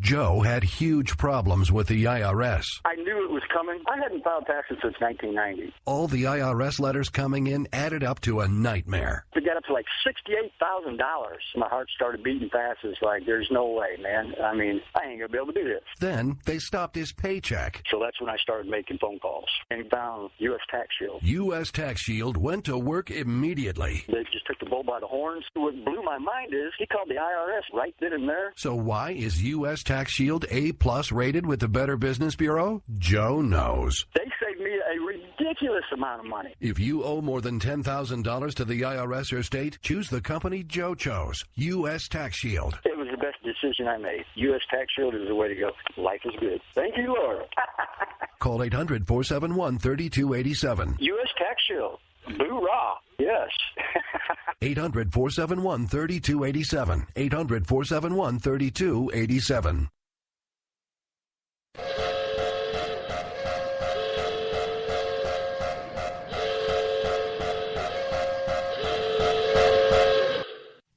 Joe had huge problems with the IRS. I knew it was coming. I hadn't filed taxes since 1990. All the IRS letters coming in added up to a nightmare. To get up to like $68,000, my heart started beating fast. It's like, there's no way, man. I mean, I ain't going to be able to do this. Then they stopped his paycheck. So that's when I started making phone calls and found U.S. Tax Shield. U.S. Tax Shield went to work immediately. They just took the bull by the horns. What blew my mind is he called the IRS right then and there. So why is U.S. Tax Shield A+ rated with the Better Business Bureau? Joe knows. They saved me a ridiculous amount of money. If you owe more than $10,000 to the IRS or state, choose the company Joe chose, U.S. Tax Shield. It was the best decision I made. U.S. Tax Shield is the way to go. Life is good. Thank you, Lord. Call 800-471-3287. U.S. Tax Shield. Boo-rah. Yes. 800-471-3287. 800-471-3287.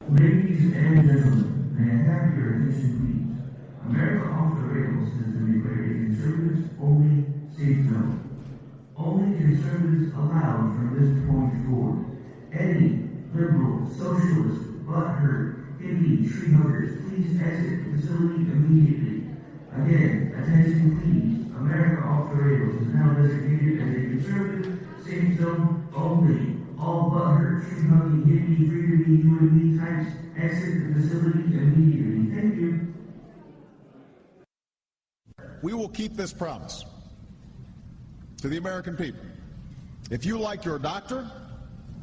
Ladies and gentlemen, may I have your attention, please? America Off the Rails has been declared a conservatives-only safe zone. Only conservatives allowed from this point forward. Any liberal, socialist, butthurt, hippie, tree huggers, please exit the facility immediately. Again, attention please. America Off the Rails is now designated as a conservative safe zone only. All butthurt, tree-hugging, hippie, free-to-be, you and me types exit the facility immediately. Thank you. We will keep this promise to the American people. If you like your doctor,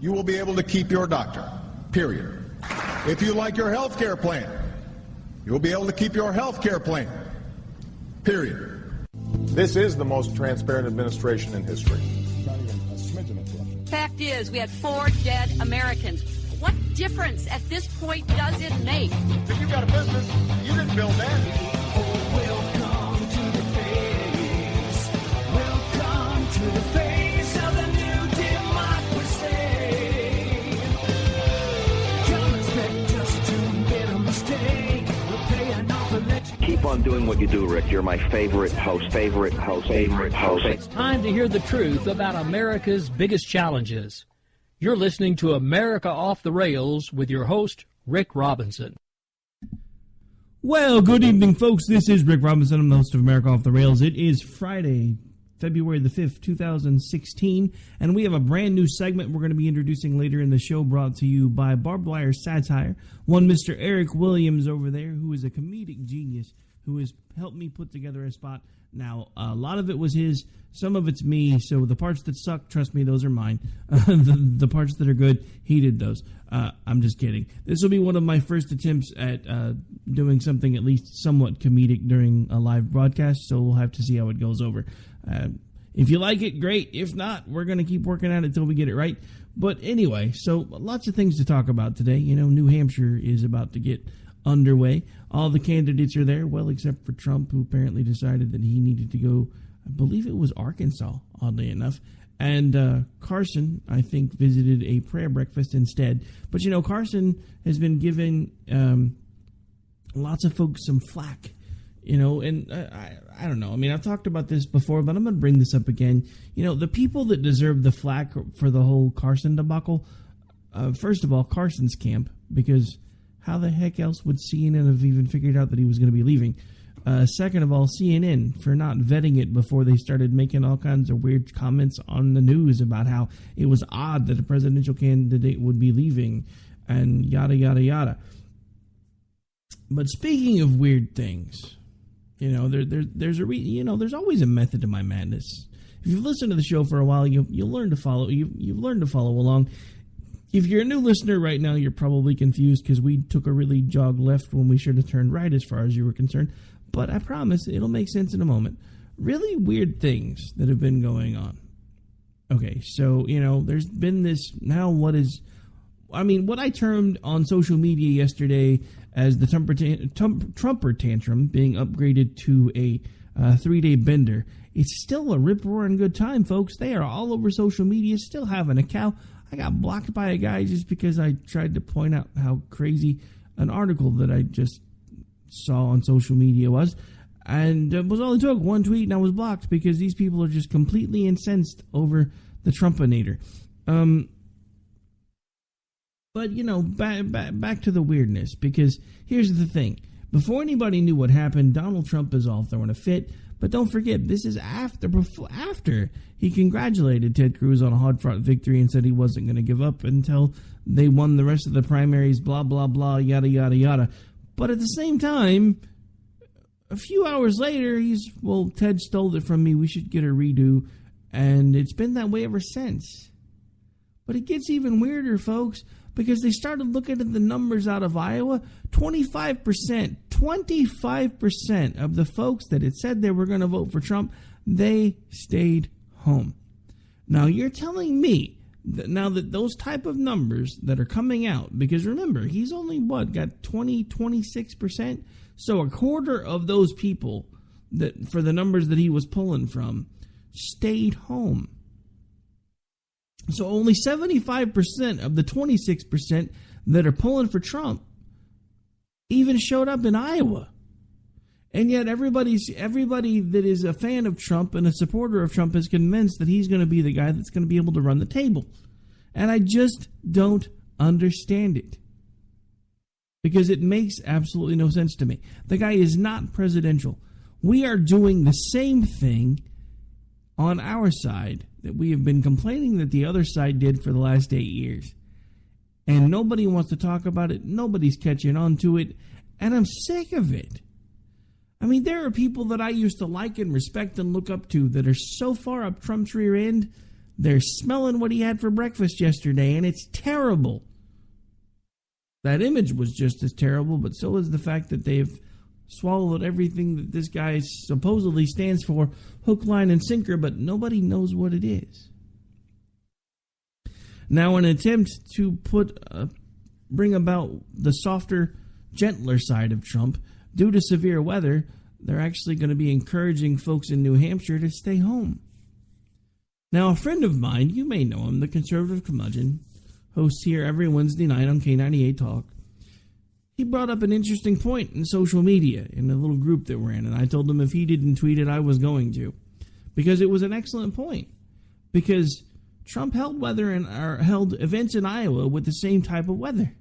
you will be able to keep your doctor, period. If you like your health care plan, you will be able to keep your health care plan, period. This is the most transparent administration in history. Fact is, we had 4 dead Americans. What difference at this point does it make? If you got a business, you didn't build that. Welcome to the face. Welcome to the face of the new democracy. Come expect us to make a mistake. We're paying off the next. Keep on doing what you do, Rick. You're my favorite host. It's time to hear the truth about America's biggest challenges. You're listening to America Off the Rails with your host, Rick Robinson. Well, good evening, folks. This is Rick Robinson. I'm the host of America Off the Rails. It is Friday, February the 5th, 2016, and we have a brand new segment we're going to be introducing later in the show, brought to you by Barbed Wire Satire. One Mr. Eric Williams over there, who is a comedic genius, who has helped me put together a spot. Now, a lot of it was his, some of it's me, so the parts that suck, trust me, those are mine. The parts that are good, he did those. I'm just kidding. This will be one of my first attempts at doing something at least somewhat comedic during a live broadcast, so we'll have to see how it goes over. If you like it, great. If not, we're going to keep working at it until we get it right. But anyway, so lots of things to talk about today. You know, New Hampshire is about to get underway. All the candidates are there, well, except for Trump, who apparently decided that he needed to go, I believe it was Arkansas, oddly enough. And Carson, I think, visited a prayer breakfast instead. But, you know, Carson has been giving lots of folks some flack, you know, and I don't know. I mean, I've talked about this before, but I'm going to bring this up again. You know, the people that deserve the flack for the whole Carson debacle, first of all, Carson's camp, because how the heck else would CNN have even figured out that he was going to be leaving? Second of all, CNN for not vetting it before they started making all kinds of weird comments on the news about how it was odd that a presidential candidate would be leaving and yada, yada, yada. But speaking of weird things, you know, there's always a method to my madness. If you've listened to the show for a while, you'll learn to follow. You've learned to follow along. If you're a new listener right now, you're probably confused because we took a really jog left when we should have turned right as far as you were concerned. But I promise it'll make sense in a moment. Really weird things that have been going on. Okay, so, you know, there's been this now what I termed on social media yesterday as the Trumper tantrum being upgraded to a 3-day bender. It's still a rip-roaring good time, folks. They are all over social media, still having a cow. I got blocked by a guy just because I tried to point out how crazy an article that I just saw on social media was. And it was only took one tweet and I was blocked because these people are just completely incensed over the Trumpinator. But, you know, back to the weirdness, because here's the thing. Before anybody knew what happened, Donald Trump is all throwing a fit. But don't forget, this is after he congratulated Ted Cruz on a hard-fought victory and said he wasn't going to give up until they won the rest of the primaries, blah, blah, blah, yada, yada, yada. But at the same time, a few hours later, Ted stole it from me, we should get a redo. And it's been that way ever since. But it gets even weirder, folks, because they started looking at the numbers out of Iowa. 25% of the folks that had said they were going to vote for Trump, they stayed home. Now, you're telling me that now that those type of numbers that are coming out, because remember, he's only, got 26%? So a quarter of those people, that for the numbers that he was pulling from, stayed home. So only 75% of the 26% that are pulling for Trump even showed up in Iowa. And yet everybody that is a fan of Trump and a supporter of Trump is convinced that he's going to be the guy that's going to be able to run the table. And I just don't understand it. Because it makes absolutely no sense to me. The guy is not presidential. We are doing the same thing on our side that we have been complaining that the other side did for the last 8 years. And nobody wants to talk about it. Nobody's catching on to it. And I'm sick of it. I mean, there are people that I used to like and respect and look up to that are so far up Trump's rear end, they're smelling what he had for breakfast yesterday, and it's terrible. That image was just as terrible, but so is the fact that they've swallowed everything that this guy supposedly stands for, hook, line, and sinker, but nobody knows what it is. Now, an attempt to bring about the softer, gentler side of Trump, due to severe weather, they're actually going to be encouraging folks in New Hampshire to stay home. Now, a friend of mine, you may know him, the conservative curmudgeon, hosts here every Wednesday night on K98 Talk. He brought up an interesting point in social media in a little group that we're in, and I told him if he didn't tweet it, I was going to, because it was an excellent point. Because Trump held events in Iowa with the same type of weather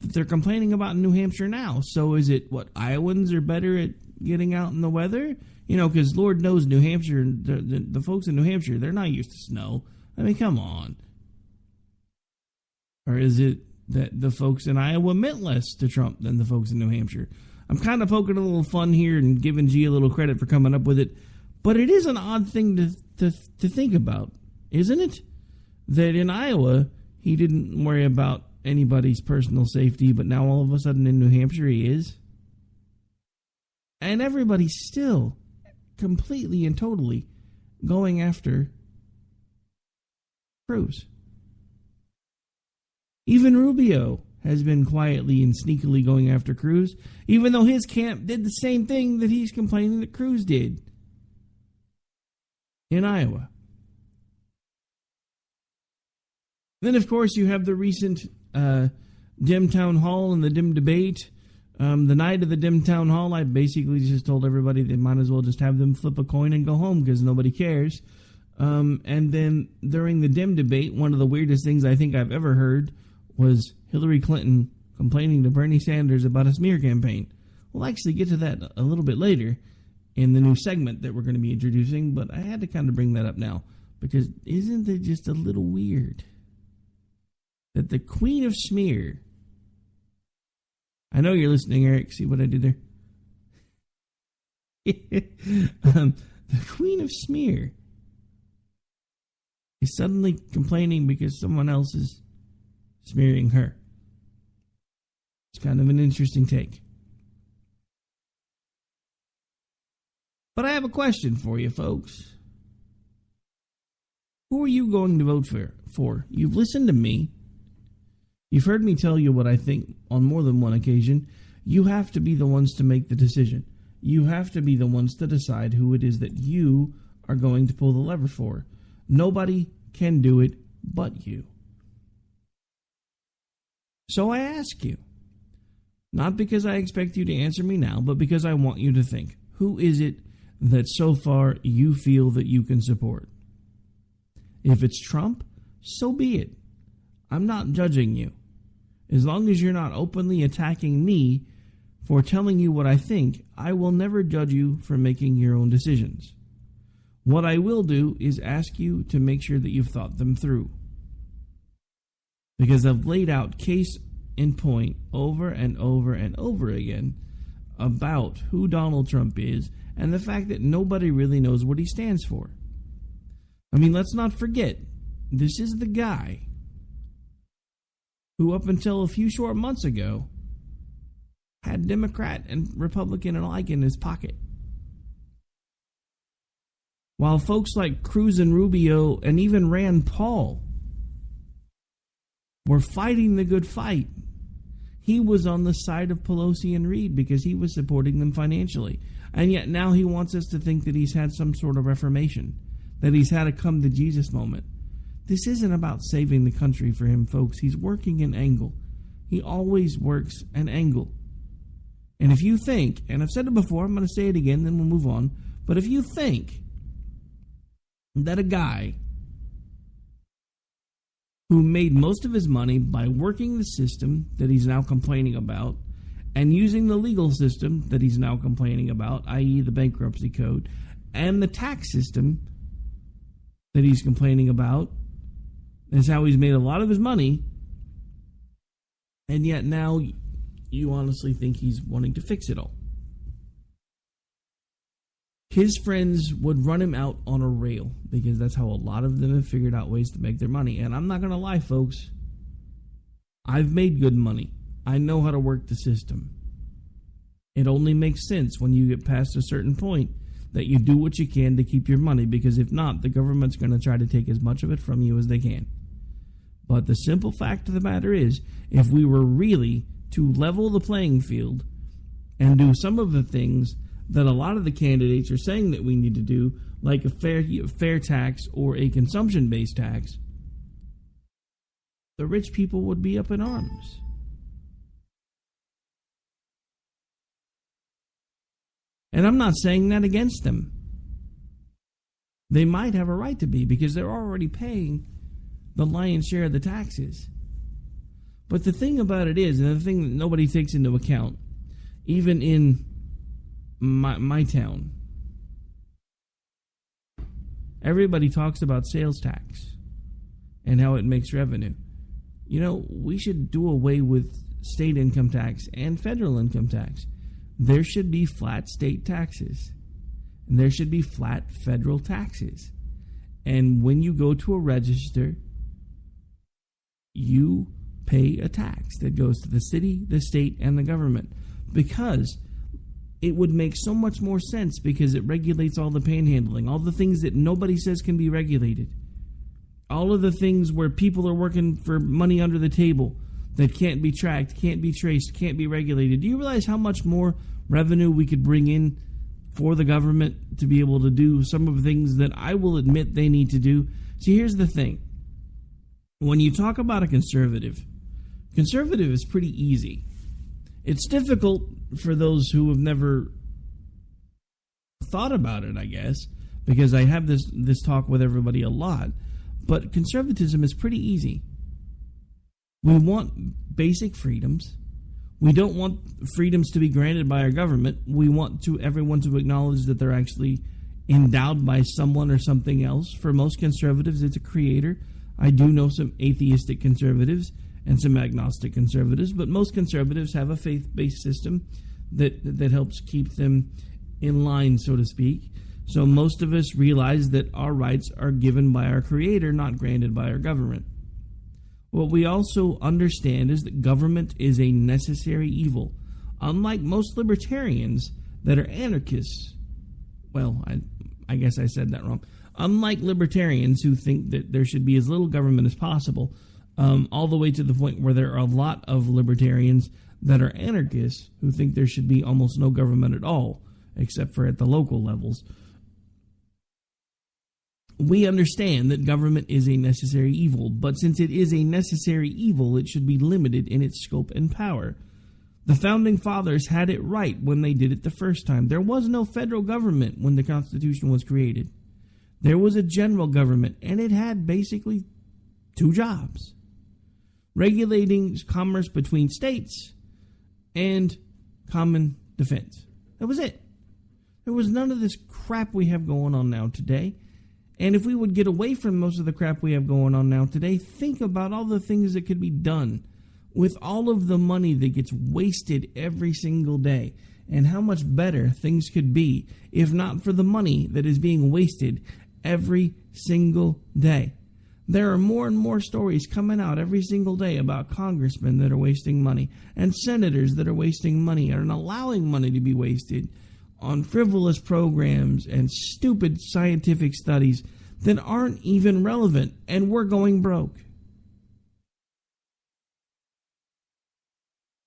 that they're complaining about in New Hampshire now. So is it Iowans are better at getting out in the weather? You know, because Lord knows New Hampshire, the folks in New Hampshire, they're not used to snow. I mean, come on. Or is it that the folks in Iowa meant less to Trump than the folks in New Hampshire? I'm kind of poking a little fun here and giving G a little credit for coming up with it. But it is an odd thing to think about, isn't it? That in Iowa, he didn't worry about anybody's personal safety, but now all of a sudden in New Hampshire he is. And everybody's still completely and totally going after Cruz. Even Rubio has been quietly and sneakily going after Cruz, even though his camp did the same thing that he's complaining that Cruz did in Iowa. Then, of course, you have the recent Dim Town Hall and the Dim Debate. The night of the Dim Town Hall, I basically just told everybody they might as well just have them flip a coin and go home because nobody cares. And then during the Dim Debate, one of the weirdest things I think I've ever heard was Hillary Clinton complaining to Bernie Sanders about a smear campaign. We'll actually get to that a little bit later in the new segment that we're going to be introducing, but I had to kind of bring that up now because isn't it just a little weird that the Queen of Smear... I know you're listening, Eric. See what I did there? The Queen of Smear is suddenly complaining because someone else is smearing her. It's kind of an interesting take. But I have a question for you, folks. Who are you going to vote for? You've listened to me. You've heard me tell you what I think on more than one occasion. You have to be the ones to make the decision. You have to be the ones to decide who it is that you are going to pull the lever for. Nobody can do it but you. So I ask you, Not because I expect you to answer me now, but because I want you to think. Who is it that so far you feel that you can support? If it's Trump, so be it. I'm not judging you. As long as you're not openly attacking me for telling you what I think, I will never judge you for making your own decisions. What I will do is ask you to make sure that you've thought them through. Because I've laid out case in point over and over and over again about who Donald Trump is and the fact that nobody really knows what he stands for. I mean, let's not forget, this is the guy who up until a few short months ago had Democrat and Republican alike in his pocket. While folks like Cruz and Rubio and even Rand Paul were fighting the good fight, he was on the side of Pelosi and Reid because he was supporting them financially. And yet now he wants us to think that he's had some sort of reformation, that he's had a come-to-Jesus moment. This isn't about saving the country for him, folks. He's working an angle. He always works an angle. And if you think, and I've said it before, I'm going to say it again, then we'll move on, but if you think that a guy who made most of his money by working the system that he's now complaining about and using the legal system that he's now complaining about, i.e. the bankruptcy code, and the tax system that he's complaining about, is how he's made a lot of his money, and yet now you honestly think he's wanting to fix it all. His friends would run him out on a rail because that's how a lot of them have figured out ways to make their money. And I'm not going to lie, folks. I've made good money. I know how to work the system. It only makes sense when you get past a certain point that you do what you can to keep your money, because if not, the government's going to try to take as much of it from you as they can. But the simple fact of the matter is, if we were really to level the playing field and do some of the things that a lot of the candidates are saying that we need to do, like a fair tax or a consumption-based tax, the rich people would be up in arms. And I'm not saying that against them. They might have a right to be because they're already paying the lion's share of the taxes. But the thing about it is, and the thing that nobody takes into account, even in my town, everybody talks about sales tax and how it makes revenue. You know, we should do away with state income tax and federal income tax. There should be flat state taxes, and there should be flat federal taxes. And when you go to a register, you pay a tax that goes to the city, the state, and the government, because it would make so much more sense, because it regulates all the panhandling, all the things that nobody says can be regulated, all of the things where people are working for money under the table that can't be tracked, can't be traced, can't be regulated. Do you realize how much more revenue we could bring in for the government to be able to do some of the things that I will admit they need to do? See, here's the thing. When you talk about a conservative is pretty easy. It's difficult for those who have never thought about it, I guess, because I have this talk with everybody a lot. But conservatism is pretty easy. We want basic freedoms. We don't want freedoms to be granted by our government. We want everyone to acknowledge that they're actually endowed by someone or something else. For most conservatives, it's a creator. I do know some atheistic conservatives and some agnostic conservatives, but most conservatives have a faith-based system that helps keep them in line, so to speak. So most of us realize that our rights are given by our creator, not granted by our government. What we also understand is that government is a necessary evil. Unlike most libertarians that are anarchists, well, I guess I said that wrong. Unlike libertarians who think that there should be as little government as possible, all the way to the point where there are a lot of libertarians that are anarchists who think there should be almost no government at all, except for at the local levels. We understand that government is a necessary evil, but since it is a necessary evil, it should be limited in its scope and power. The Founding Fathers had it right when they did it the first time. There was no federal government when the Constitution was created. There was a general government, and it had basically two jobs: regulating commerce between states and common defense. That was it. There was none of this crap we have going on now today. And if we would get away from most of the crap we have going on now today, think about all the things that could be done with all of the money that gets wasted every single day, and how much better things could be if not for the money that is being wasted every single day. There are more and more stories coming out every single day about congressmen that are wasting money and senators that are wasting money and allowing money to be wasted on frivolous programs and stupid scientific studies that aren't even relevant, and we're going broke.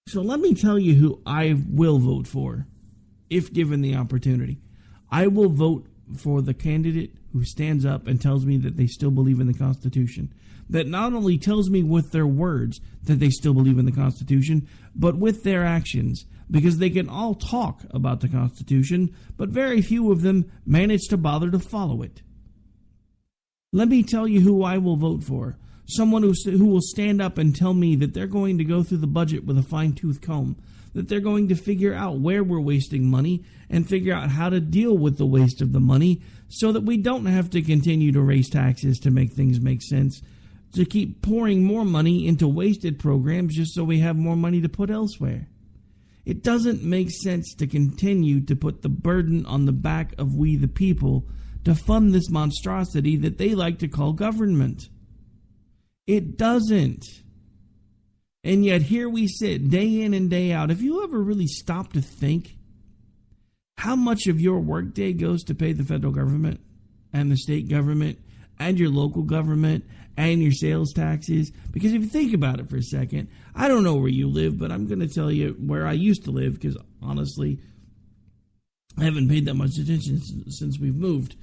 So let me tell you who I will vote for, if given the opportunity. I will vote for the candidate who stands up and tells me that they still believe in the Constitution. That not only tells me with their words that they still believe in the Constitution, but with their actions. Because they can all talk about the Constitution, but very few of them manage to bother to follow it. Let me tell you who I will vote for. Someone who will stand up and tell me that they're going to go through the budget with a fine-tooth comb, that they're going to figure out where we're wasting money and figure out how to deal with the waste of the money so that we don't have to continue to raise taxes to make things make sense, to keep pouring more money into wasted programs just so we have more money to put elsewhere. It doesn't make sense to continue to put the burden on the back of we the people to fund this monstrosity that they like to call government. It doesn't. And yet here we sit day in and day out. Have you ever really stopped to think how much of your workday goes to pay the federal government and the state government and your local government and your sales taxes? Because if you think about it for a second, I don't know where you live, but I'm going to tell you where I used to live, because honestly, I haven't paid that much attention since we've moved.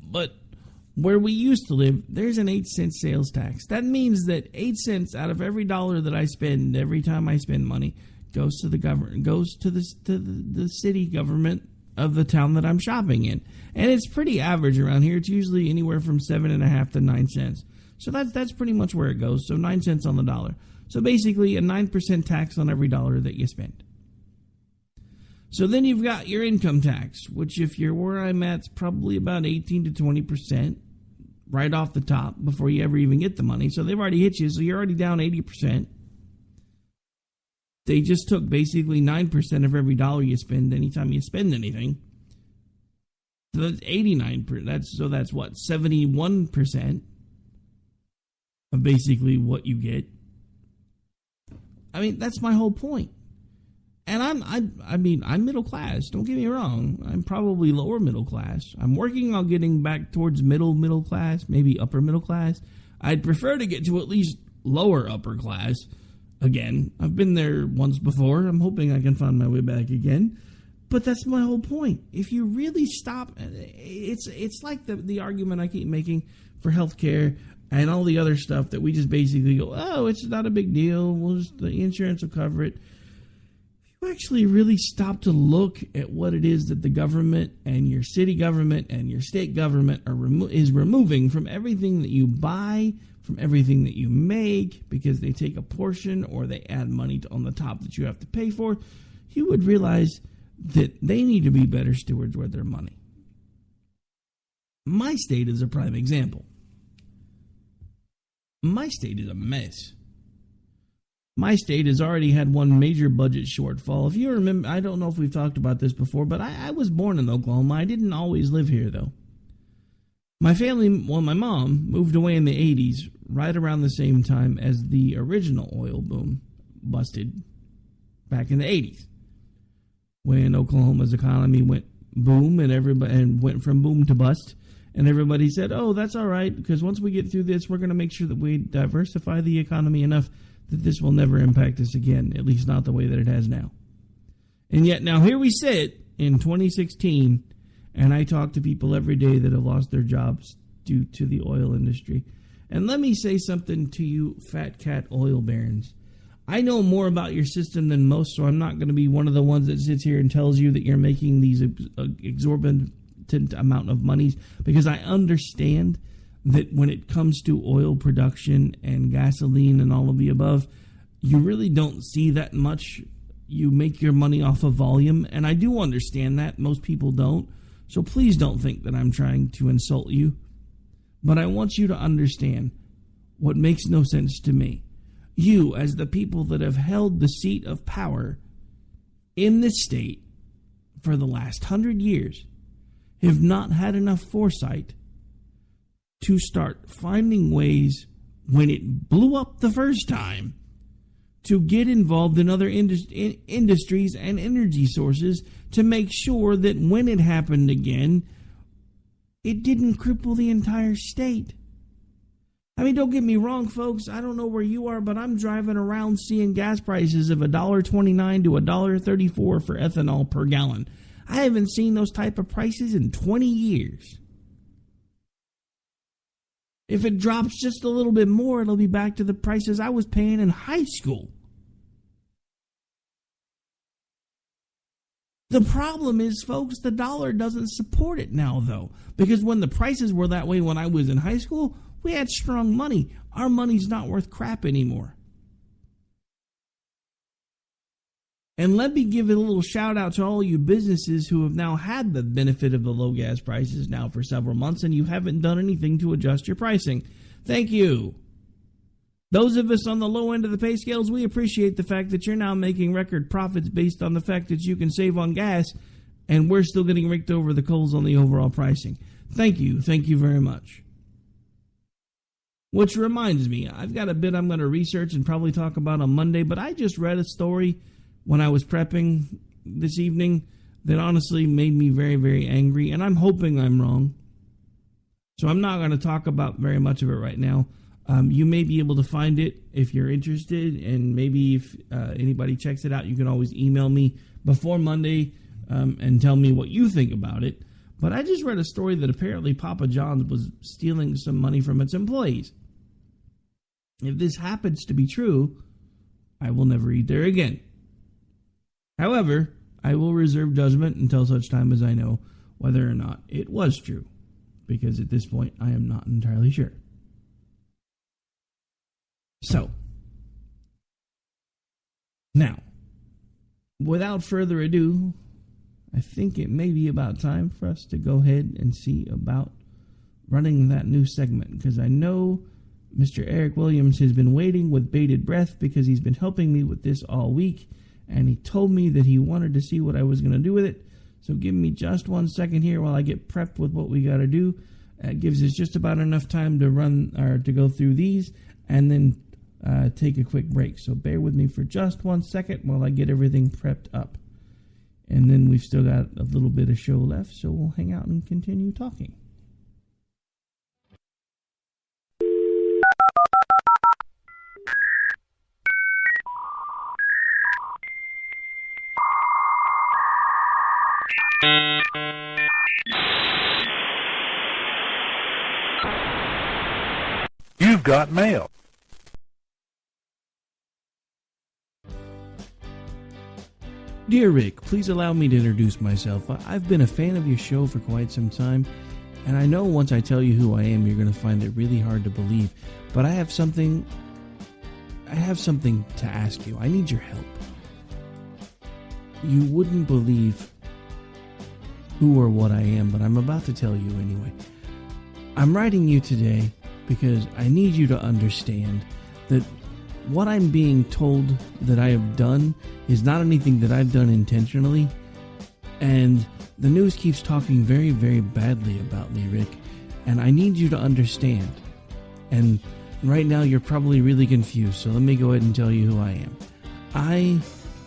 But where we used to live, there's an 8-cent sales tax. That means that 8 cents out of every dollar that I spend, every time I spend money, goes to the government, goes to the city government of the town that I'm shopping in. And it's pretty average around here. It's usually anywhere from 7.5 to 9 cents. So that's pretty much where it goes. So 9 cents on the dollar. So basically a 9% tax on every dollar that you spend. So then you've got your income tax, which if you're where I'm at, it's probably about 18 to 20% right off the top before you ever even get the money. So they've already hit you, so you're already down 80%. They just took basically 9% of every dollar you spend anytime you spend anything. So that's 89%. So that's what, 71% of basically what you get. I mean, that's my whole point. And I'm middle class. Don't get me wrong. I'm probably lower middle class. I'm working on getting back towards middle class, maybe upper middle class. I'd prefer to get to at least lower upper class. Again, I've been there once before. I'm hoping I can find my way back again. But that's my whole point. If you really stop, it's like the argument I keep making for healthcare and all the other stuff that we just basically go, oh, it's not a big deal. The insurance will cover it. Actually really stop to look at what it is that the government and your city government and your state government is removing from everything that you buy, from everything that you make, because they take a portion or they add money on the top that you have to pay for, you would realize that they need to be better stewards with their money. My state is a prime example. My state is a mess. My state has already had one major budget shortfall. If you remember, I don't know if we've talked about this before, but I was born in Oklahoma. I didn't always live here, though. My mom moved away in the 80s, right around the same time as the original oil boom busted back in the 80s, when Oklahoma's economy went boom and went from boom to bust. And everybody said, oh, that's all right, because once we get through this, we're going to make sure that we diversify the economy enough that this will never impact us again, at least not the way that it has now. And yet now here we sit in 2016, and I talk to people every day that have lost their jobs due to the oil industry. And let me say something to you fat cat oil barons. I know more about your system than most, so I'm not going to be one of the ones that sits here and tells you that you're making these exorbitant amount of monies, because I understand that when it comes to oil production and gasoline and all of the above, you really don't see that much. You make your money off of volume, and I do understand that. Most people don't. So please don't think that I'm trying to insult you. But I want you to understand what makes no sense to me. You, as the people that have held the seat of power in this state for the last 100 years, have not had enough foresight to start finding ways, when it blew up the first time, to get involved in other industries and energy sources to make sure that when it happened again, it didn't cripple the entire state. I mean, don't get me wrong, folks. I don't know where you are, but I'm driving around seeing gas prices of $1.29 to $1.34 for ethanol per gallon. I haven't seen those type of prices in 20 years. If it drops just a little bit more, it'll be back to the prices I was paying in high school. The problem is, folks, the dollar doesn't support it now, though. Because when the prices were that way when I was in high school, we had strong money. Our money's not worth crap anymore. And let me give a little shout out to all you businesses who have now had the benefit of the low gas prices now for several months, and you haven't done anything to adjust your pricing. Thank you. Those of us on the low end of the pay scales, we appreciate the fact that you're now making record profits based on the fact that you can save on gas, and we're still getting raked over the coals on the overall pricing. Thank you. Thank you very much. Which reminds me, I've got a bit I'm going to research and probably talk about on Monday, but I just read a story when I was prepping this evening that honestly made me very, very angry, and I'm hoping I'm wrong. So I'm not going to talk about very much of it right now. You may be able to find it if you're interested, and maybe if anybody checks it out, you can always email me before Monday and tell me what you think about it. But I just read a story that apparently Papa John's was stealing some money from its employees. If this happens to be true, I will never eat there again. However, I will reserve judgment until such time as I know whether or not it was true, because at this point I am not entirely sure. So, now, without further ado, I think it may be about time for us to go ahead and see about running that new segment, because I know Mr. Eric Williams has been waiting with bated breath because he's been helping me with this all week, and he told me that he wanted to see what I was going to do with it. So give me just 1 second here while I get prepped with what we got to do. It gives us just about enough time to run or to go through these and then take a quick break. So bear with me for just 1 second while I get everything prepped up. And then we've still got a little bit of show left, so we'll hang out and continue talking. You've got mail. Dear Rick, please allow me to introduce myself. I've been a fan of your show for quite some time, and I know once I tell you who I am, you're going to find it really hard to believe. But I have something to ask you. I need your help. You wouldn't believe who or what I am, but I'm about to tell you anyway. I'm writing you today because I need you to understand that what I'm being told that I have done is not anything that I've done intentionally, and the news keeps talking very, very badly about me, Rick, and I need you to understand. And right now you're probably really confused, so let me go ahead and tell you who I am. I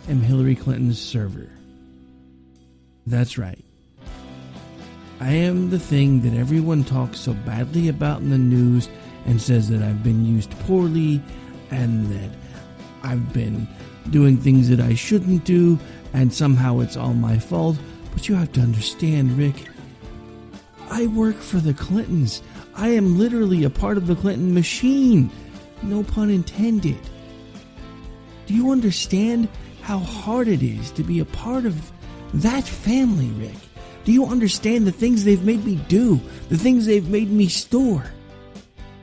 am Hillary Clinton's server. That's right. I am the thing that everyone talks so badly about in the news and says that I've been used poorly and that I've been doing things that I shouldn't do and somehow it's all my fault. But you have to understand, Rick, I work for the Clintons. I am literally a part of the Clinton machine. No pun intended. Do you understand how hard it is to be a part of that family, Rick? Do you understand the things they've made me do, the things they've made me store?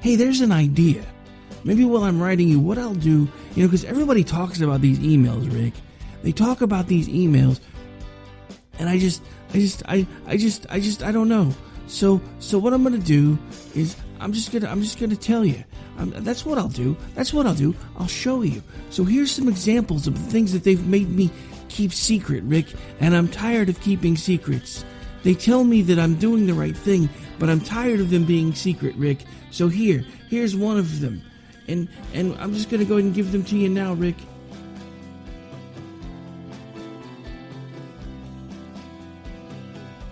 Hey, there's an idea. Maybe while I'm writing you, what I'll do, because everybody talks about these emails, Rick. They talk about these emails, and I don't know. So what I'm gonna do is I'm just gonna tell you. That's what I'll do. I'll show you. So here's some examples of the things that they've made me keep secret, Rick. And I'm tired of keeping secrets. They tell me that I'm doing the right thing, but I'm tired of them being secret, Rick. So here's one of them, and I'm just gonna go ahead and give them to you now, Rick.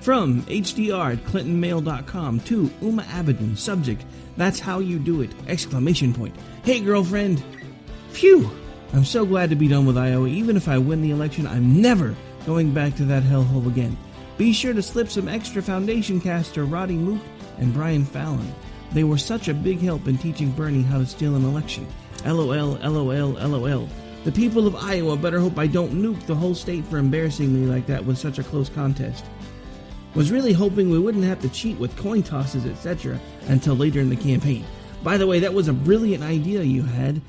From HDR at ClintonMail.com to Uma Abedin. Subject, that's how you do it! ! Hey girlfriend! Phew! I'm so glad to be done with Iowa. Even if I win the election, I'm never going back to that hellhole again. Be sure to slip some extra foundation cast to Roddy Mook and Brian Fallon. They were such a big help in teaching Bernie how to steal an election. LOL, LOL, LOL. The people of Iowa better hope I don't nuke the whole state for embarrassing me like that with such a close contest. Was really hoping we wouldn't have to cheat with coin tosses, etc. until later in the campaign. By the way, that was a brilliant idea you had,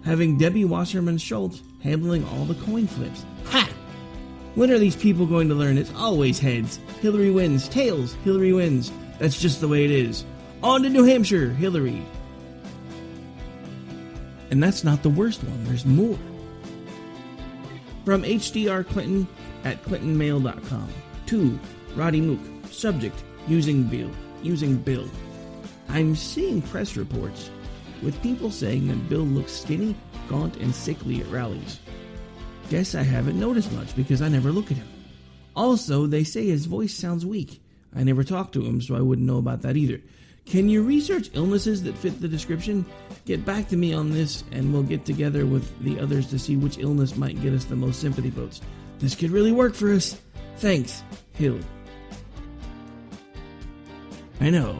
having Debbie Wasserman Schultz handling all the coin flips. Ha! When are these people going to learn? It's always heads. Hillary wins. Tails. Hillary wins. That's just the way it is. On to New Hampshire. Hillary. And that's not the worst one. There's more. From HDR Clinton at ClintonMail.com to Roddy Mook. Subject, using Bill. I'm seeing press reports with people saying that Bill looks skinny, gaunt, and sickly at rallies. Guess I haven't noticed much because I never look at him. Also, they say his voice sounds weak. I never talked to him, so I wouldn't know about that either. Can you research illnesses that fit the description? Get back to me on this, and we'll get together with the others to see which illness might get us the most sympathy votes. This could really work for us. Thanks, Hill. I know.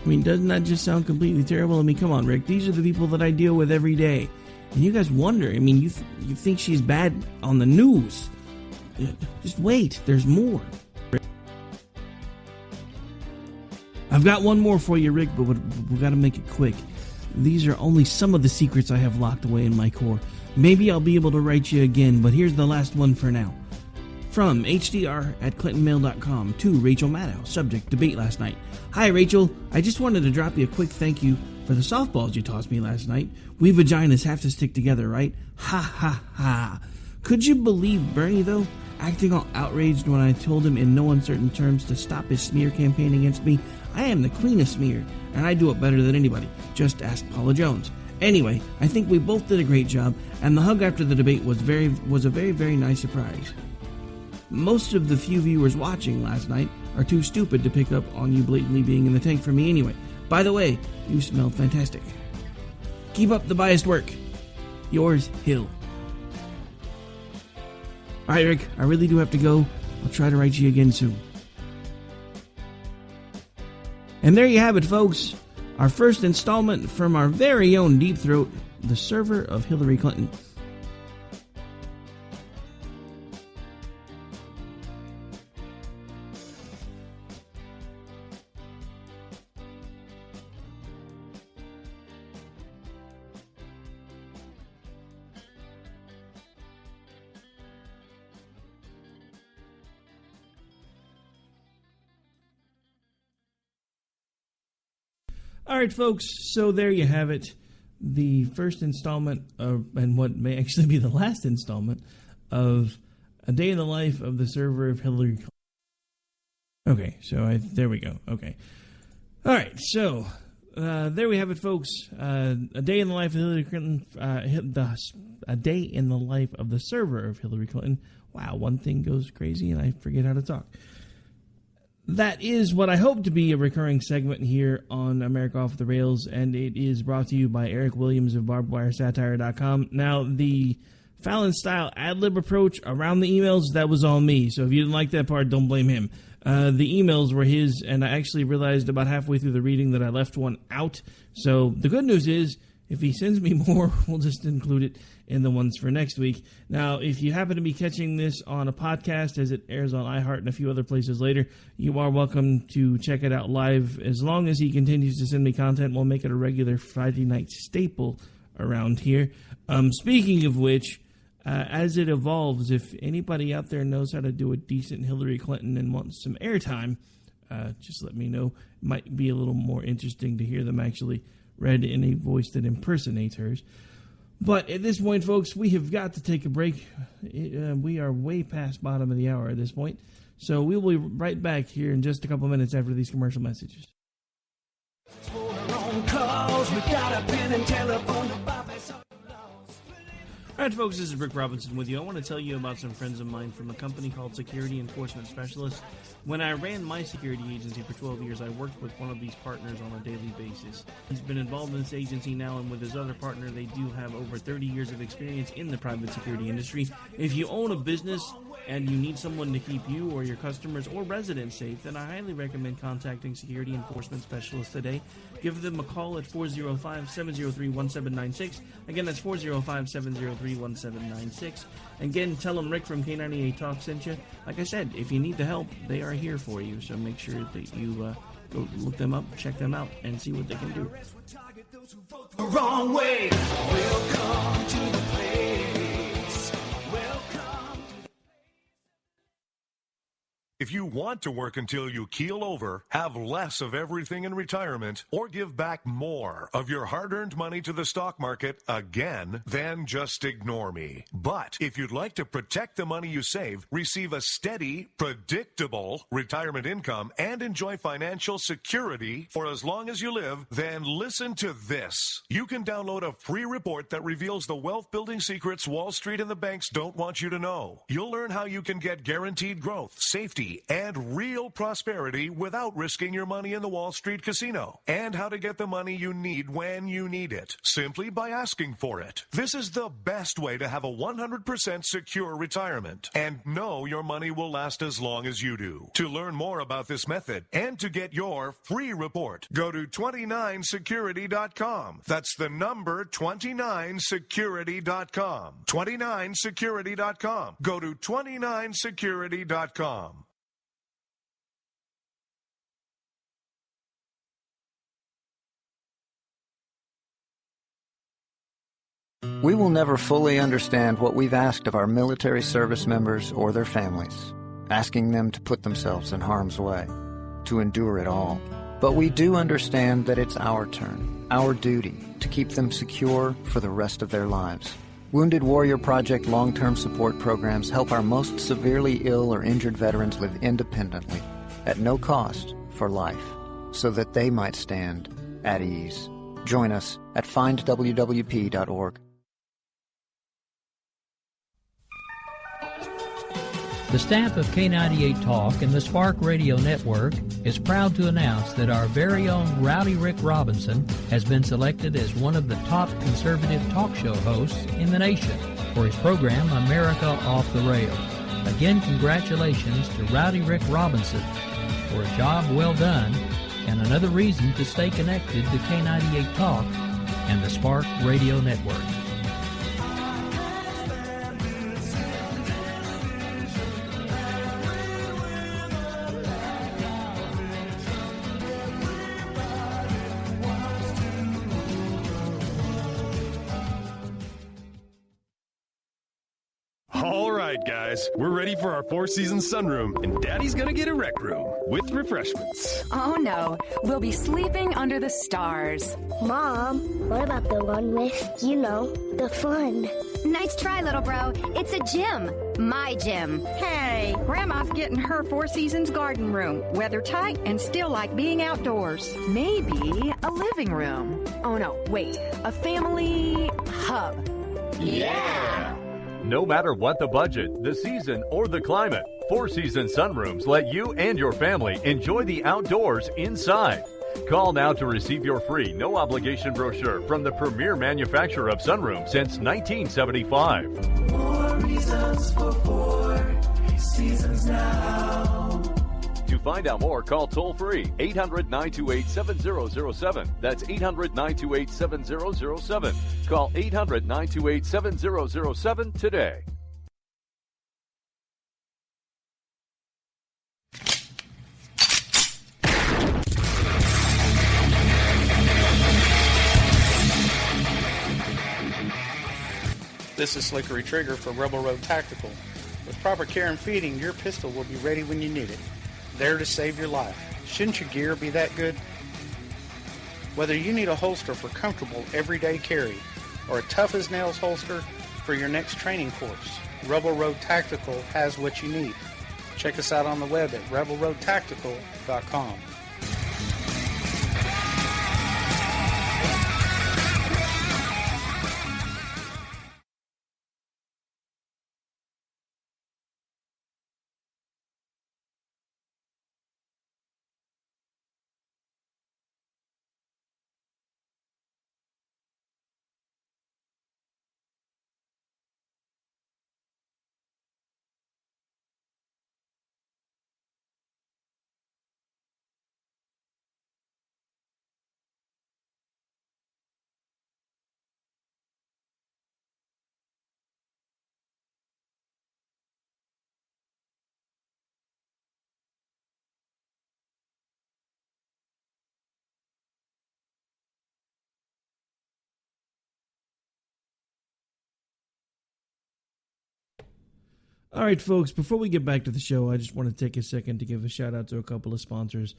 I mean, doesn't that just sound completely terrible? I mean, come on, Rick. These are the people that I deal with every day. And you guys wonder, I mean, you think she's bad on the news. Just wait, there's more. I've got one more for you, Rick, but we've got to make it quick. These are only some of the secrets I have locked away in my core. Maybe I'll be able to write you again, but here's the last one for now. From HDR at ClintonMail.com to Rachel Maddow. Subject, debate last night. Hi, Rachel. I just wanted to drop you a quick thank you for the softballs you tossed me last night. We vaginas have to stick together, right? Ha ha ha. Could you believe Bernie, though, acting all outraged when I told him in no uncertain terms to stop his smear campaign against me? I am the queen of smear, and I do it better than anybody. Just ask Paula Jones. Anyway, I think we both did a great job, and the hug after the debate was a very, very nice surprise. Most of the few viewers watching last night are too stupid to pick up on you blatantly being in the tank for me anyway. By the way, you smelled fantastic. Keep up the biased work. Yours, Hill. Alright, Rick, I really do have to go. I'll try to write you again soon. And there you have it, folks. Our first installment from our very own Deep Throat, the server of Hillary Clinton. All right, folks, so there you have it. The first installment of, and what may actually be the last installment of A Day in the Life of the Server of Hillary Clinton. Okay, so there we go. Okay. All right, so there we have it, folks. A Day in the Life of Hillary Clinton. A Day in the Life of the Server of Hillary Clinton. Wow, one thing goes crazy and I forget how to talk. That is what I hope to be a recurring segment here on America Off the Rails, and it is brought to you by Eric Williams of BarbedWireSatire.com. Now, the Fallon-style ad-lib approach around the emails, that was all me, so if you didn't like that part, don't blame him. The emails were his, and I actually realized about halfway through the reading that I left one out. So the good news is If he sends me more, we'll just include it in the ones for next week. Now, if you happen to be catching this on a podcast as it airs on iHeart and a few other places later, you are welcome to check it out live. As long as he continues to send me content, we'll make it a regular Friday night staple around here. Speaking of which, as it evolves, if anybody out there knows how to do a decent Hillary Clinton and wants some airtime, just let me know. It might be a little more interesting to hear them actually read in a voice that impersonates hers. But at this point, folks, we have got to take a break. We are way past bottom of the hour at this point. So we will be right back here in just a couple minutes after these commercial messages. All right, folks, this is Rick Robinson with you. I want to tell you about some friends of mine from a company called Security Enforcement Specialists. When I ran my security agency for 12 years, I worked with one of these partners on a daily basis. He's been involved in this agency now, and with his other partner, they do have over 30 years of experience in the private security industry. If you own a business and you need someone to keep you or your customers or residents safe, then I highly recommend contacting Security Enforcement Specialists today. Give them a call at 405-703-1796. Again, that's 405-703-1796. Again, tell them Rick from K98 Talk sent you. Like I said, if you need the help, they are here for you. So make sure that you go look them up, check them out, and see what they can do. Wrong way. Welcome to the place. If you want to work until you keel over, have less of everything in retirement, or give back more of your hard-earned money to the stock market again, then just ignore me. But if you'd like to protect the money you save, receive a steady, predictable retirement income, and enjoy financial security for as long as you live, then listen to this. You can download a free report that reveals the wealth-building secrets Wall Street and the banks don't want you to know. You'll learn how you can get guaranteed growth, safety, and real prosperity without risking your money in the Wall Street casino, and how to get the money you need when you need it, simply by asking for it. This is the best way to have a 100% secure retirement, and know your money will last as long as you do. To learn more about this method, and to get your free report, go to 29security.com. That's the number 29security.com. 29security.com. Go to 29security.com. We will never fully understand what we've asked of our military service members or their families, asking them to put themselves in harm's way, to endure it all. But we do understand that it's our turn, our duty, to keep them secure for the rest of their lives. Wounded Warrior Project long-term support programs help our most severely ill or injured veterans live independently, at no cost, for life, so that they might stand at ease. Join us at findwwp.org. The staff of K98 Talk and the Spark Radio Network is proud to announce that our very own Rowdy Rick Robinson has been selected as one of the top conservative talk show hosts in the nation for his program, America Off the Rails. Again, congratulations to Rowdy Rick Robinson for a job well done and another reason to stay connected to K98 Talk and the Spark Radio Network. All right, guys, we're ready for our four-season sunroom, and Daddy's gonna get a rec room with refreshments. Oh, no. We'll be sleeping under the stars. Mom, what about the one with, the fun? Nice try, little bro. It's a gym. My gym. Hey, Grandma's getting her Four Seasons garden room. Weather tight and still like being outdoors. Maybe a living room. Oh, no, wait. A family hub. Yeah! No matter what the budget, the season, or the climate, Four Seasons Sunrooms let you and your family enjoy the outdoors inside. Call now to receive your free, no-obligation brochure from the premier manufacturer of sunrooms since 1975. More reasons for Four Seasons now. To To find out more, call toll-free 800-928-7007. That's 800-928-7007. Call 800-928-7007 today. This is Slickery Trigger for Rebel Road Tactical. With proper care and feeding, your pistol will be ready when you need it. There to save your life. Shouldn't your gear be that good? Whether you need a holster for comfortable everyday carry or a tough-as-nails holster for your next training course, Rebel Road Tactical has what you need. Check us out on the web at rebelroadtactical.com. All right, folks, before we get back to the show, I just want to take a second to give a shout-out to a couple of sponsors.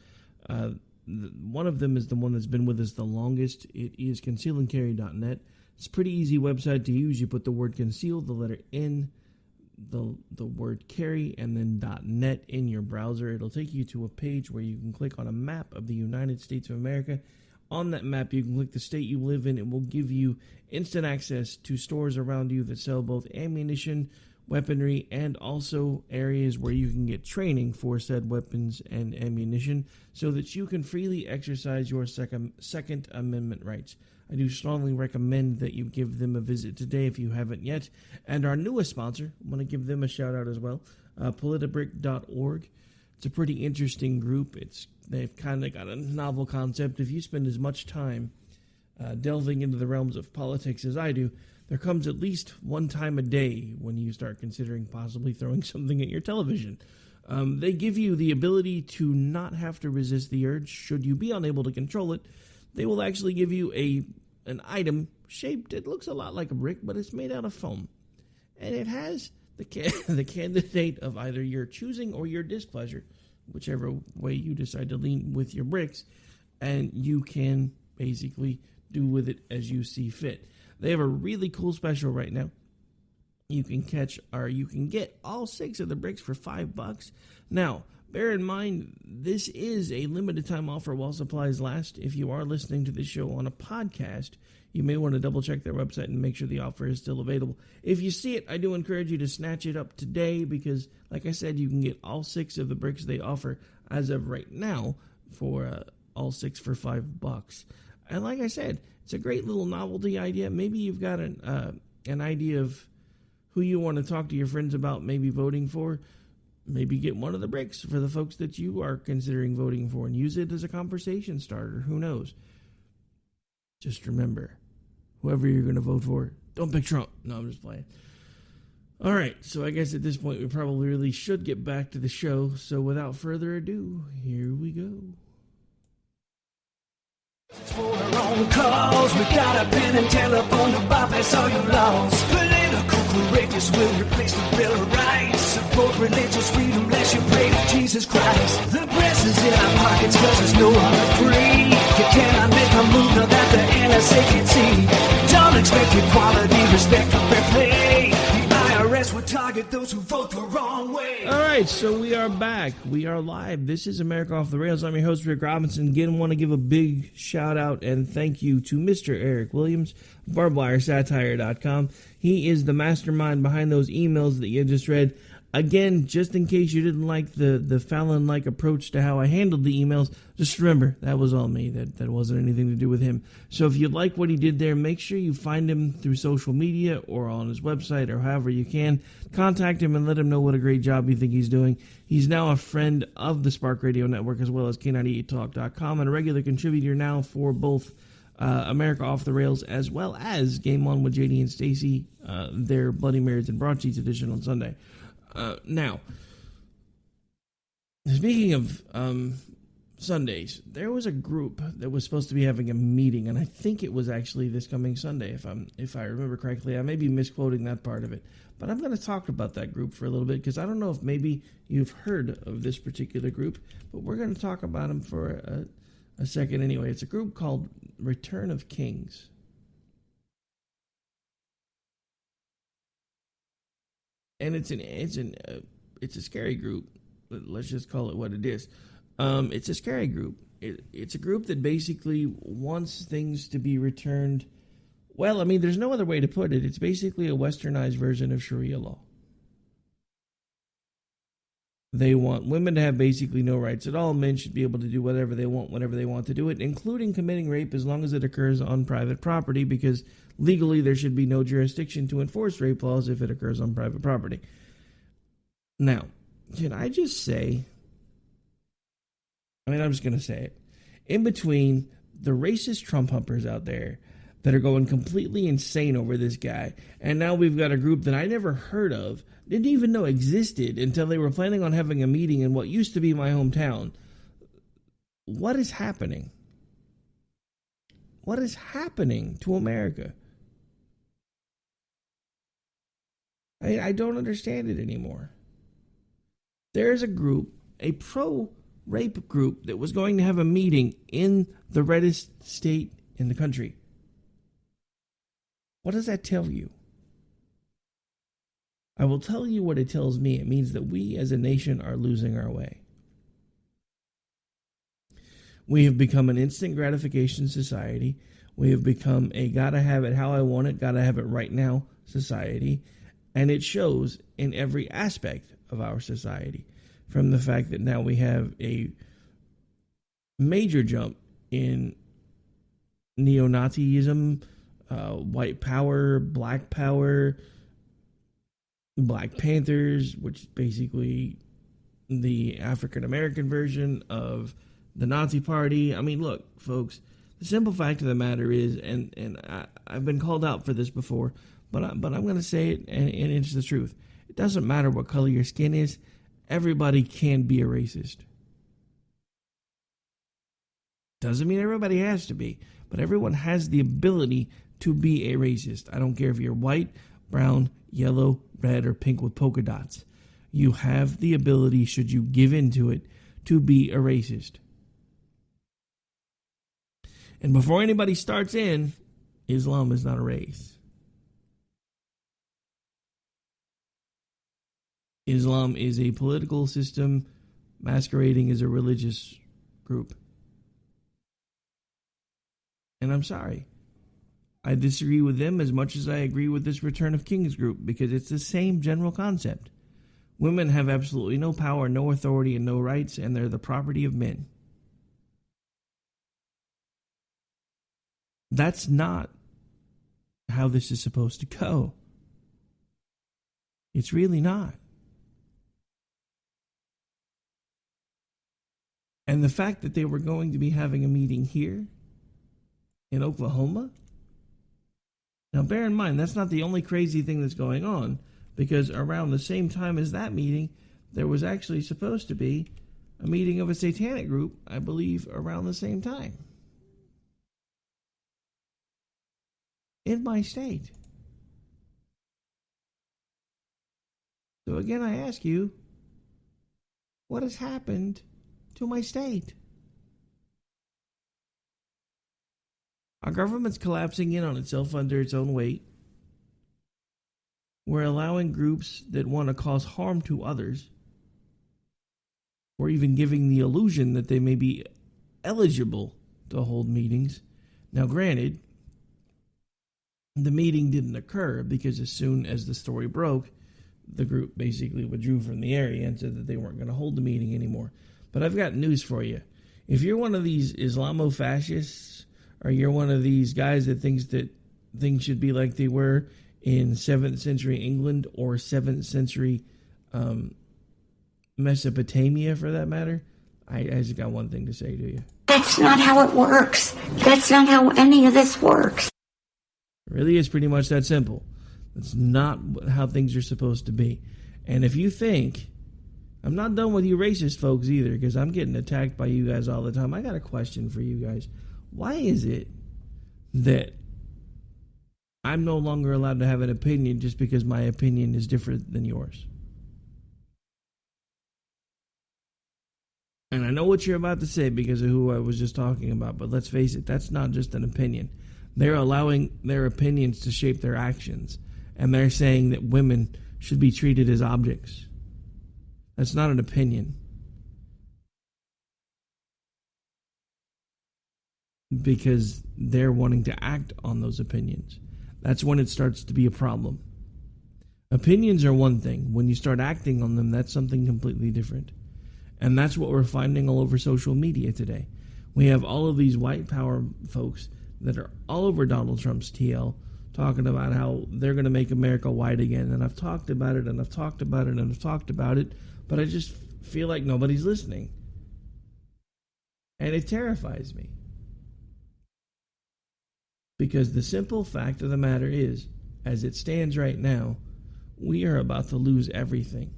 One of them is the one that's been with us the longest. It is concealandcarry.net. It's a pretty easy website to use. You put the word conceal, the letter N, the word carry, and then .net in your browser. It'll take you to a page where you can click on a map of the United States of America. On that map, you can click the state you live in. It will give you instant access to stores around you that sell both ammunition, weaponry, and also areas where you can get training for said weapons and ammunition so that you can freely exercise your Second Amendment rights. I do strongly recommend that you give them a visit today if you haven't yet. And our newest sponsor, I want to give them a shout out as well, politibrick.org. It's a pretty interesting group. They've kind of got a novel concept. If you spend as much time delving into the realms of politics as I do, there comes at least one time a day when you start considering possibly throwing something at your television. They give you the ability to not have to resist the urge. Should you be unable to control it, they will actually give you an item shaped, it looks a lot like a brick, but it's made out of foam. And it has the candidate of either your choosing or your displeasure, whichever way you decide to lean with your bricks, and you can basically do with it as you see fit. They have a really cool special right now. You can get all 6 of the bricks for $5. Now, bear in mind, this is a limited time offer while supplies last. If you are listening to this show on a podcast, you may want to double check their website and make sure the offer is still available. If you see it, I do encourage you to snatch it up today because, like I said, you can get all 6 of the bricks they offer as of right now for all 6 for $5. And like I said, it's a great little novelty idea. Maybe you've got an idea of who you want to talk to your friends about maybe voting for. Maybe get one of the bricks for the folks that you are considering voting for and use it as a conversation starter. Who knows? Just remember, whoever you're going to vote for, don't pick Trump. No, I'm just playing. All right, so I guess at this point we probably really should get back to the show. So without further ado, here we go. For our own cause, we got a pen and telephone to bypass all your laws. Political courageous will replace the Bill of Rights. Support religious freedom, lest you pray to Jesus Christ. The press is in our pockets cause there's no longer free. You cannot make a move now that the NSA can see. Don't expect equality, respect, or fair play. The IRS will target those who vote the wrong way. All right, so we are back. We are live. This is America Off the Rails. I'm your host, Rick Robinson. Again, want to give a big shout out and thank you to Mr. Eric Williams, barbedwiresatire.com. He is the mastermind behind those emails that you just read. Again, just in case you didn't like the Fallon-like approach to how I handled the emails, just remember, that was all me. That wasn't anything to do with him. So if you like what he did there, make sure you find him through social media or on his website or however you can. Contact him and let him know what a great job you think he's doing. He's now a friend of the Spark Radio Network as well as K98Talk.com and a regular contributor now for both America Off the Rails as well as Game On with JD and Stacy, their Bloody Marys and Broadsheets edition on Sunday. Now, speaking of Sundays, there was a group that was supposed to be having a meeting, and I think it was actually this coming Sunday, if I remember correctly. I may be misquoting that part of it, but I'm going to talk about that group for a little bit because I don't know if maybe you've heard of this particular group, but we're going to talk about them for a second anyway. It's a group called Return of Kings. And it's a scary group. Let's just call it what it is. It's a scary group. It's a group that basically wants things to be returned. Well, I mean, there's no other way to put it. It's basically a westernized version of Sharia law. They want women to have basically no rights at all. Men should be able to do whatever they want, whenever they want to do it, including committing rape as long as it occurs on private property, because legally there should be no jurisdiction to enforce rape laws if it occurs on private property. Now, can I just say, I'm just going to say it, in between the racist Trump humpers out there that are going completely insane over this guy, and now we've got a group that I never heard of, didn't even know existed until they were planning on having a meeting in what used to be my hometown. What is happening? What is happening to America? I don't understand it anymore. There is a group, a pro-rape group, that was going to have a meeting in the reddest state in the country. What does that tell you? I will tell you what it tells me. It means that we as a nation are losing our way. We have become an instant gratification society. We have become a gotta have it how I want it, gotta have it right now society. And it shows in every aspect of our society. From the fact that now we have a major jump in neo-Nazism, white power, Black Panthers, which is basically the African-American version of the Nazi Party. I mean, look, folks, the simple fact of the matter is, and I've been called out for this before, but I'm going to say it, and it's the truth. It doesn't matter what color your skin is. Everybody can be a racist. Doesn't mean everybody has to be, but everyone has the ability to be a racist. I don't care if you're white, brown, yellow, red, or pink with polka dots. You have the ability, should you give into it, to be a racist. And before anybody starts in, Islam is not a race. Islam is a political system masquerading as a religious group. And I'm sorry. I disagree with them as much as I agree with this Return of Kings group, because it's the same general concept. Women have absolutely no power, no authority, and no rights, and they're the property of men. That's not how this is supposed to go. It's really not. And the fact that they were going to be having a meeting here in Oklahoma. Now, bear in mind, that's not the only crazy thing that's going on, because around the same time as that meeting, there was actually supposed to be a meeting of a satanic group, I believe, around the same time. In my state. So again, I ask you, what has happened to my state? Our government's collapsing in on itself under its own weight. We're allowing groups that want to cause harm to others, or even giving the illusion that they may be eligible to hold meetings. Now, granted, the meeting didn't occur because as soon as the story broke, the group basically withdrew from the area and said that they weren't going to hold the meeting anymore. But I've got news for you. If you're one of these Islamo-fascists, or you're one of these guys that thinks that things should be like they were in 7th century England or 7th century Mesopotamia, for that matter, I just got one thing to say to you. That's not how it works. That's not how any of this works. It really is pretty much that simple. That's not how things are supposed to be. And if you think, I'm not done with you racist folks either, because I'm getting attacked by you guys all the time. I got a question for you guys. Why is it that I'm no longer allowed to have an opinion just because my opinion is different than yours? And I know what you're about to say because of who I was just talking about, but let's face it, that's not just an opinion. They're allowing their opinions to shape their actions, and they're saying that women should be treated as objects. That's not an opinion. Because they're wanting to act on those opinions. That's when it starts to be a problem. Opinions are one thing. When you start acting on them, that's something completely different. And that's what we're finding all over social media today. We have all of these white power folks that are all over Donald Trump's TL talking about how they're going to make America white again. And I've talked about it, and I've talked about it, and I've talked about it, but I just feel like nobody's listening. And it terrifies me. Because the simple fact of the matter is, as it stands right now, we are about to lose everything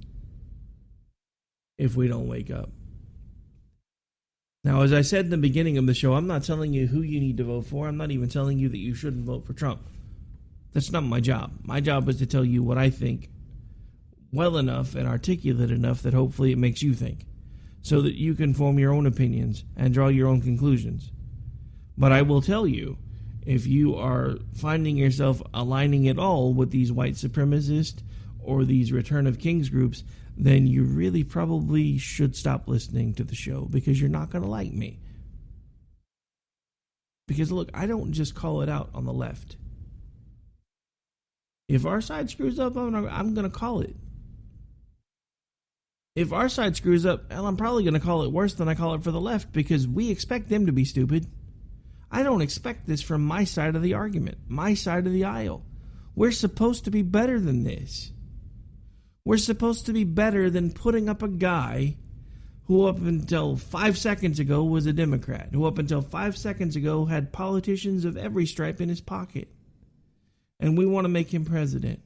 if we don't wake up. Now, as I said in the beginning of the show, I'm not telling you who you need to vote for. I'm not even telling you that you shouldn't vote for Trump. That's not my job. My job is to tell you what I think well enough and articulate enough that hopefully it makes you think, so that you can form your own opinions and draw your own conclusions. But I will tell you, if you are finding yourself aligning at all with these white supremacist or these Return of Kings groups, then you really probably should stop listening to the show, because you're not going to like me. Because look, I don't just call it out on the left. If our side screws up, I'm going to call it. If our side screws up, well, I'm probably going to call it worse than I call it for the left, because we expect them to be stupid. I don't expect this from my side of the argument, my side of the aisle. We're supposed to be better than this. We're supposed to be better than putting up a guy who up until 5 seconds ago was a Democrat, who up until 5 seconds ago had politicians of every stripe in his pocket. And we want to make him president.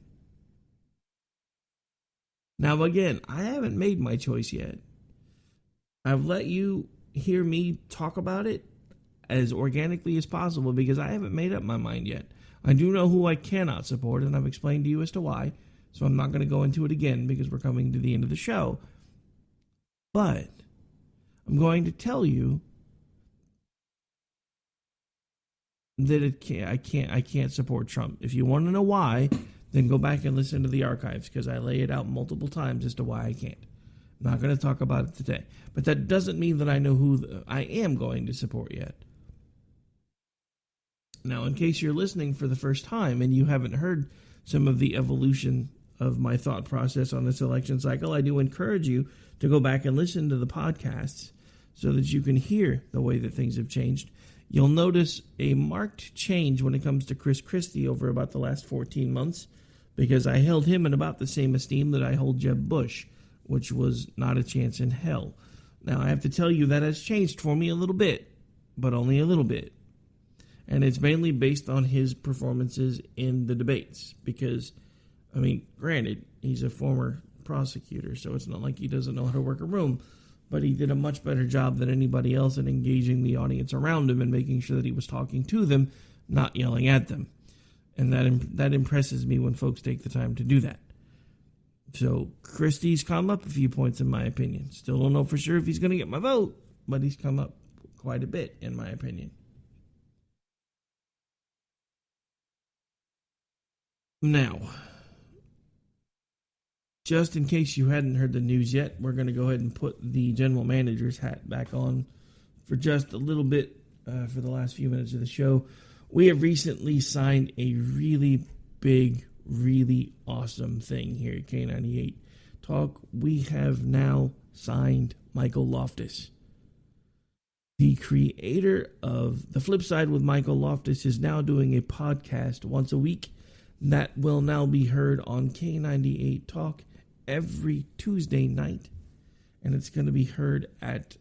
Now, again, I haven't made my choice yet. I've let you hear me talk about it as organically as possible because I haven't made up my mind yet. I do know who I cannot support, and I've explained to you as to why, so I'm not going to go into it again because we're coming to the end of the show. But I'm going to tell you that I can't support Trump. If you want to know why, then go back and listen to the archives, because I lay it out multiple times as to why I can't. I'm not going to talk about it today. But that doesn't mean that I know who I am going to support yet. Now, in case you're listening for the first time and you haven't heard some of the evolution of my thought process on this election cycle, I do encourage you to go back and listen to the podcasts so that you can hear the way that things have changed. You'll notice a marked change when it comes to Chris Christie over about the last 14 months, because I held him in about the same esteem that I hold Jeb Bush, which was not a chance in hell. Now, I have to tell you that has changed for me a little bit, but only a little bit. And it's mainly based on his performances in the debates, because, I mean, granted, he's a former prosecutor, so it's not like he doesn't know how to work a room, but he did a much better job than anybody else in engaging the audience around him and making sure that he was talking to them, not yelling at them. And that impresses me when folks take the time to do that. So Christie's come up a few points in my opinion. Still don't know for sure if he's going to get my vote, but he's come up quite a bit in my opinion. Now, just in case you hadn't heard the news yet, we're going to go ahead and put the general manager's hat back on for just a little bit for the last few minutes of the show. We have recently signed a really big really awesome thing here at K98 Talk. We have now signed Michael Loftus. The creator of The Flip Side with Michael Loftus is now doing a podcast once a week that will now be heard on K98 Talk every Tuesday night. And it's going to be heard at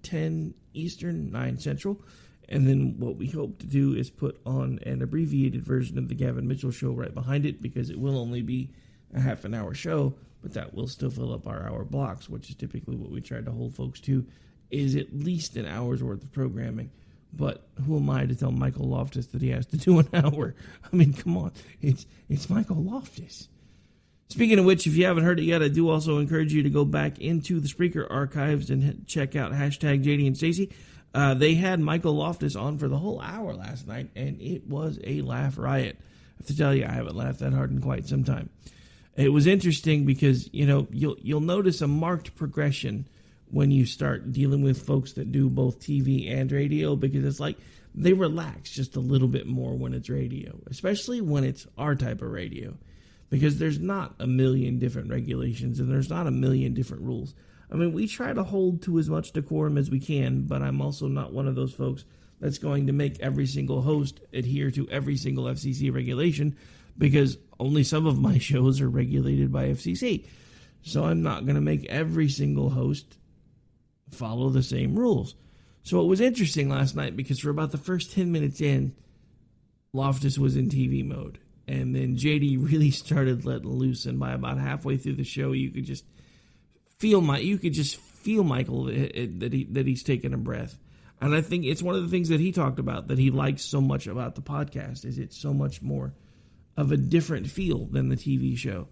10 Eastern, 9 Central. And then what we hope to do is put on an abbreviated version of the Gavin Mitchell Show right behind it, because it will only be a half an hour show, but that will still fill up our hour blocks, which is typically what we try to hold folks to, is at least an hour's worth of programming. But who am I to tell Michael Loftus that he has to do an hour? I mean, come on. It's Michael Loftus. Speaking of which, if you haven't heard it yet, I do also encourage you to go back into the Spreaker archives and check out hashtag JD and Stacey. They had Michael Loftus on for the whole hour last night, and it was a laugh riot. I have to tell you, I haven't laughed that hard in quite some time. It was interesting because, you'll notice a marked progression when you start dealing with folks that do both TV and radio, because it's like they relax just a little bit more when it's radio, especially when it's our type of radio, because there's not a million different regulations and there's not a million different rules. I mean, we try to hold to as much decorum as we can, but I'm also not one of those folks that's going to make every single host adhere to every single FCC regulation, because only some of my shows are regulated by FCC. So I'm not going to make every single host follow the same rules. So it was interesting last night because for about the first 10 minutes in, Loftus was in TV mode. And then JD really started letting loose, and by about halfway through the show, you could just feel Michael that he's taking a breath. And I think it's one of the things that he talked about that he likes so much about the podcast, is it's so much more of a different feel than the TV show.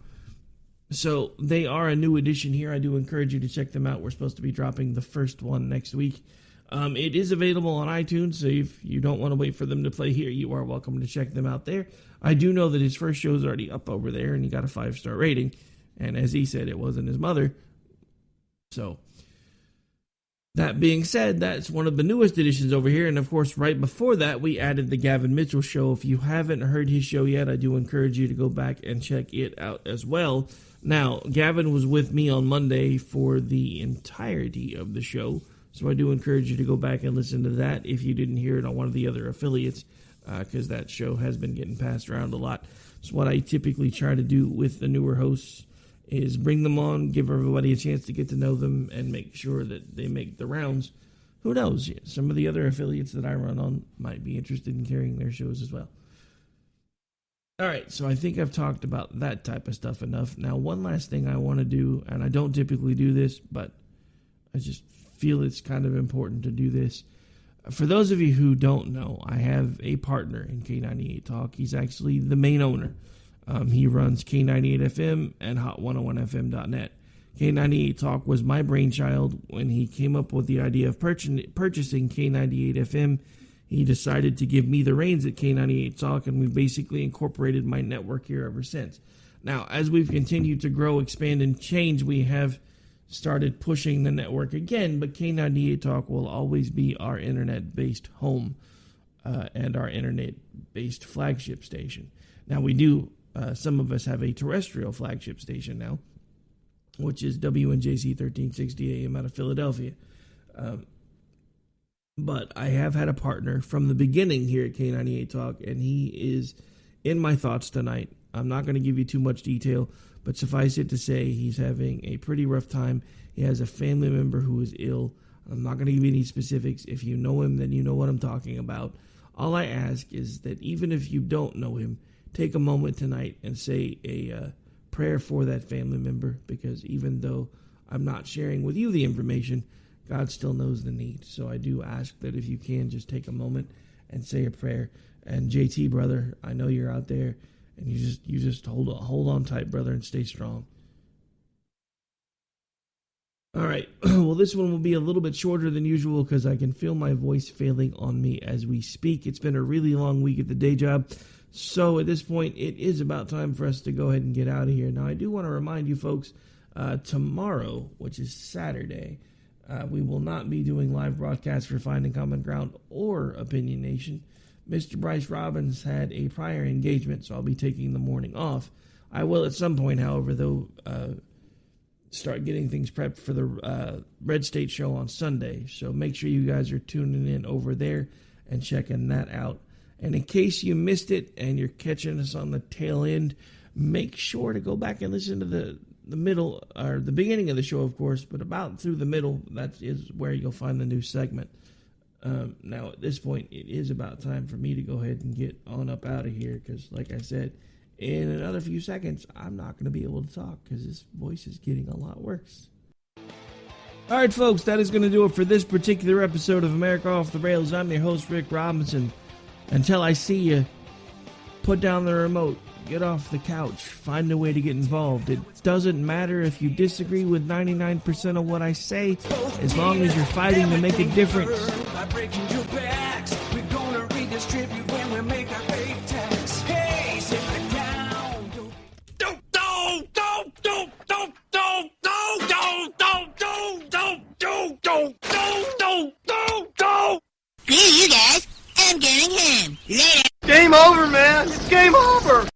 So they are a new addition here. I do encourage you to check them out. We're supposed to be dropping the first one next week. It is available on iTunes, so if you don't want to wait for them to play here, you are welcome to check them out there. I do know that his first show is already up over there, and he got a 5-star rating. And as he said, it wasn't his mother. So that being said, that's one of the newest additions over here. And of course, right before that, we added the Gavin Mitchell Show. If you haven't heard his show yet, I do encourage you to go back and check it out as well. Now, Gavin was with me on Monday for the entirety of the show, so I do encourage you to go back and listen to that if you didn't hear it on one of the other affiliates, because that show has been getting passed around a lot. So what I typically try to do with the newer hosts is bring them on, give everybody a chance to get to know them, and make sure that they make the rounds. Who knows? Some of the other affiliates that I run on might be interested in carrying their shows as well. All right, so I think I've talked about that type of stuff enough. Now, one last thing I want to do, and I don't typically do this, but I just feel it's kind of important to do this. For those of you who don't know, I have a partner in K98 Talk. He's actually the main owner. He runs K98 FM and Hot101FM.net. K98 Talk was my brainchild. When he came up with the idea of purchasing K98 FM, he decided to give me the reins at K98 Talk, and we've basically incorporated my network here ever since. Now, as we've continued to grow, expand, and change, we have started pushing the network again, but K98 Talk will always be our internet-based home and our internet-based flagship station. Now, we do, some of us have a terrestrial flagship station now, which is WNJC 1360 AM out of Philadelphia. But I have had a partner from the beginning here at K98 Talk, and he is in my thoughts tonight. I'm not going to give you too much detail, but suffice it to say he's having a pretty rough time. He has a family member who is ill. I'm not going to give you any specifics. If you know him, then you know what I'm talking about. All I ask is that even if you don't know him, take a moment tonight and say a prayer for that family member, because even though I'm not sharing with you the information, God still knows the need. So I do ask that if you can, just take a moment and say a prayer. And JT, brother, I know you're out there, and you just hold on tight, brother, and stay strong. All right. Well, this one will be a little bit shorter than usual because I can feel my voice failing on me as we speak. It's been a really long week at the day job. So at this point, it is about time for us to go ahead and get out of here. Now, I do want to remind you folks, tomorrow, which is Saturday, we will not be doing live broadcasts for Finding Common Ground or Opinion Nation, Mr. Bryce Robbins had a prior engagement, so I'll be taking the morning off. I will at some point, however, though, start getting things prepped for the Red State show on Sunday. So make sure you guys are tuning in over there and checking that out. And in case you missed it and you're catching us on the tail end, make sure to go back and listen to the middle, or the beginning of the show, of course, but about through the middle, that is where you'll find the new segment. Now, at this point, it is about time for me to go ahead and get on up out of here, because, like I said, in another few seconds, I'm not going to be able to talk because this voice is getting a lot worse. All right, folks, that is going to do it for this particular episode of America Off the Rails. I'm your host, Rick Robinson. Until I see you, put down the remote, get off the couch, find a way to get involved. It doesn't matter if you disagree with 99% of what I say, as long as you're fighting to make a difference. By breaking your backs, we're gonna redistribute when we make our pay tax. Hey, sit back down. Screw you guys. I'm going home. Later. Game over, man. It's game over.